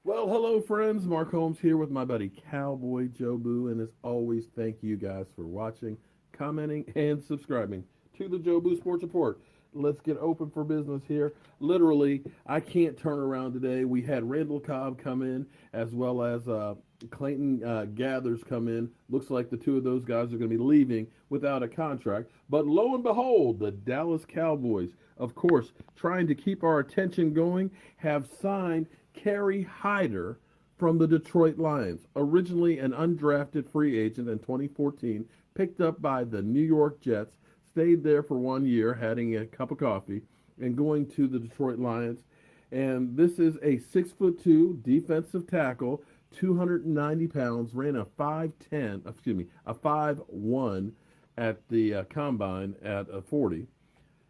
Well, hello, friends. Mark Holmes here with my buddy Cowboy Joe Boo. And as always, thank you guys for watching, commenting, and subscribing to the Joe Boo Sports Report. Let's get open for business here. Literally, I can't turn around today. We had Randall Cobb come in as well as Clayton Gathers come in. Looks like the two of those guys are going to be leaving without a contract. But lo and behold, the Dallas Cowboys, of course, trying to keep our attention going, have signed Kerry Hyder from the Detroit Lions, originally an undrafted free agent in 2014, picked up by the New York Jets, stayed there for 1 year, having a cup of coffee, and going to the Detroit Lions. And this is a 6'2" defensive tackle, 290 pounds, ran a 5'10", a 5'1" at the combine at a 40,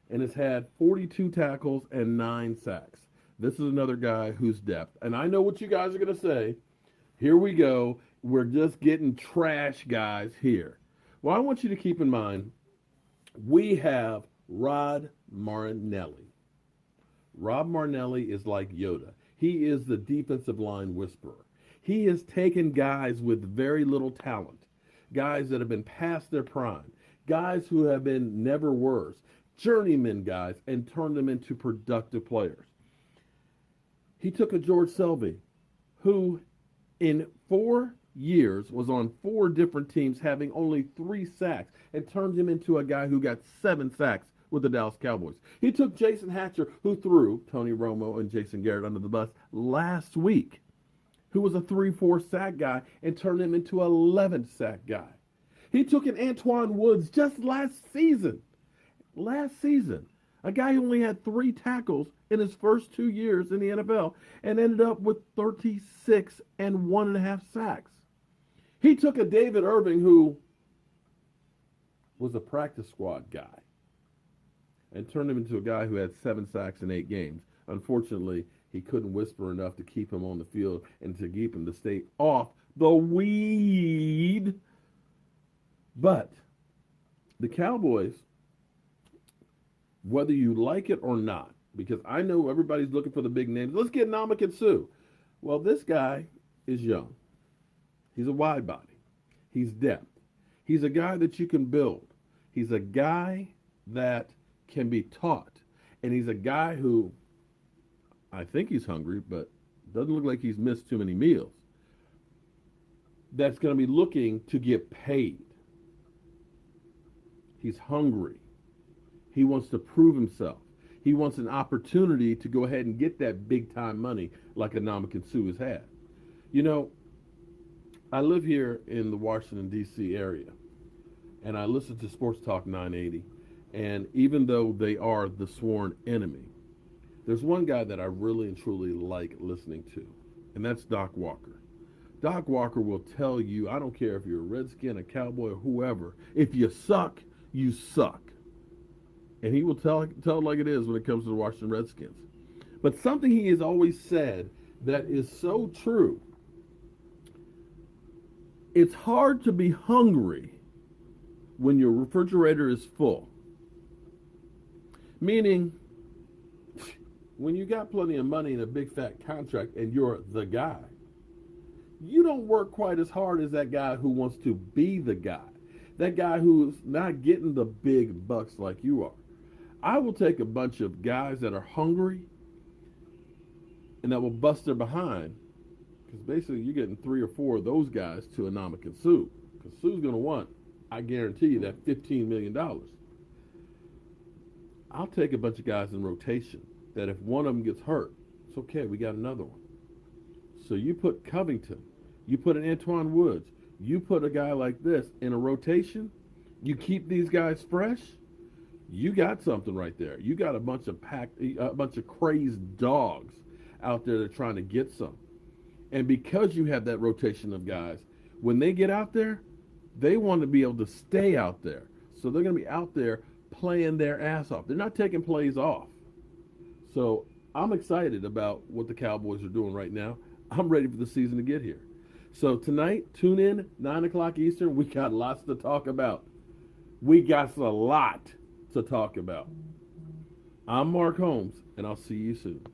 and has had 42 tackles and 9 sacks. This is another guy who's depth. And I know what you guys are going to say. Here we go. We're just getting trash guys here. Well, I want you to keep in mind, we have Rod Marinelli. Rob Marinelli is like Yoda. He is the defensive line whisperer. He has taken guys with very little talent, guys that have been past their prime, guys who have been never worse, journeyman guys, and turned them into productive players. He took a George Selvey, who in 4 years was on 4 different teams, having only 3 sacks, and turned him into a guy who got 7 sacks with the Dallas Cowboys. He took Jason Hatcher, who threw Tony Romo and Jason Garrett under the bus last week, who was a 3-4 sack guy, and turned him into an 11 sack guy. He took an Antoine Woods just last season, a guy who only had 3 tackles in his first 2 years in the NFL and ended up with 36 and 1.5 sacks. He took a David Irving who was a practice squad guy and turned him into a guy who had 7 sacks in 8 games. Unfortunately, he couldn't whisper enough to keep him on the field and to keep him to stay off the weed. But the Cowboys, whether you like it or not, because I know everybody's looking for the big names. Let's get Ndamukong Suh. Well, this guy is young. He's a wide body. He's depth. He's a guy that you can build. He's a guy that can be taught. And he's a guy who, I think he's hungry, but doesn't look like he's missed too many meals, that's going to be looking to get paid. He's hungry. He wants to prove himself. He wants an opportunity to go ahead and get that big-time money like Ndamukong Suh has had. You know, I live here in the Washington, D.C. area, and I listen to Sports Talk 980, and even though they are the sworn enemy, there's one guy that I really and truly like listening to, and that's Doc Walker. Doc Walker will tell you, I don't care if you're a Redskin, a Cowboy, or whoever, if you suck, you suck. And he will tell it like it is when it comes to the Washington Redskins. But something he has always said that is so true, it's hard to be hungry when your refrigerator is full. Meaning, when you got plenty of money and a big fat contract and you're the guy, you don't work quite as hard as that guy who wants to be the guy. That guy who's not getting the big bucks like you are. I will take a bunch of guys that are hungry and that will bust their behind, because basically you're getting 3 or 4 of those guys to Ndamukong Suh, because Suh's going to want, I guarantee you, that $15 million. I'll take a bunch of guys in rotation that if one of them gets hurt, it's okay, we got another one. So you put Covington, you put an Antoine Woods, you put a guy like this in a rotation, you keep these guys fresh, you got something right there. You got a bunch of crazed dogs out there that are trying to get some. And because you have that rotation of guys, when they get out there, they want to be able to stay out there. So they're going to be out there playing their ass off. They're not taking plays off. So I'm excited about what the Cowboys are doing right now. I'm ready for the season to get here. So tonight, tune in, 9 o'clock Eastern. We got lots to talk about. We got a lot to talk about. I'm Mark Holmes, and I'll see you soon.